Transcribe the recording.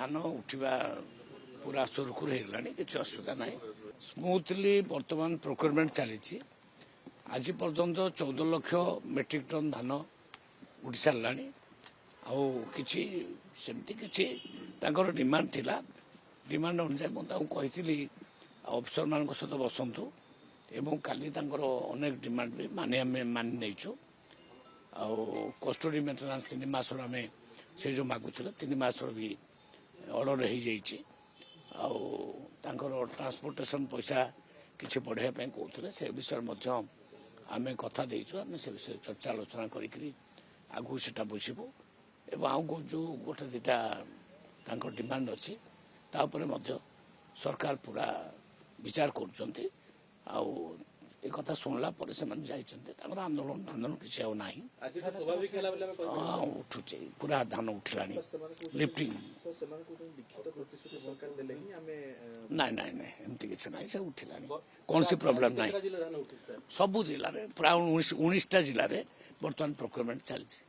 धान उठा पूरा सुरखुर होगला किसी असुविधा ना स्मूथली बर्तमान प्रोक्योरमेंट चली आज पर्यंत 14 लाख मेट्रिक टन धान उठी सारा आमती किसी डिमांड थिला डिमांड अनुसार मुझे अफिसर मान सहित बसतु एवं काली अनेक डिमांड भी मानि नहीं कस्टडी मेन्टेनान्स 3 मास आम से जो मागुले 3 मास भी ऑर्डर हो ट्रांसपोर्टेशन पैसा किसी बढ़ाई कहते से विषय आम कथा देचु आम से विषय चर्चा आलोचना करू से बुझू एवं जो गोटे दुटा डिमांड अच्छी सरकार पूरा विचार कर कथा शुणला से आंदोलन फांदोलन किसी उठुचे पूरा धान उठला लिफ्टिंग ना ना एमती किसी ना से उठला कौन सी प्रोब्लेम ना सबू जिले में प्राय 19टा जिले में बर्तमान प्रोक्योरमेंट चलती।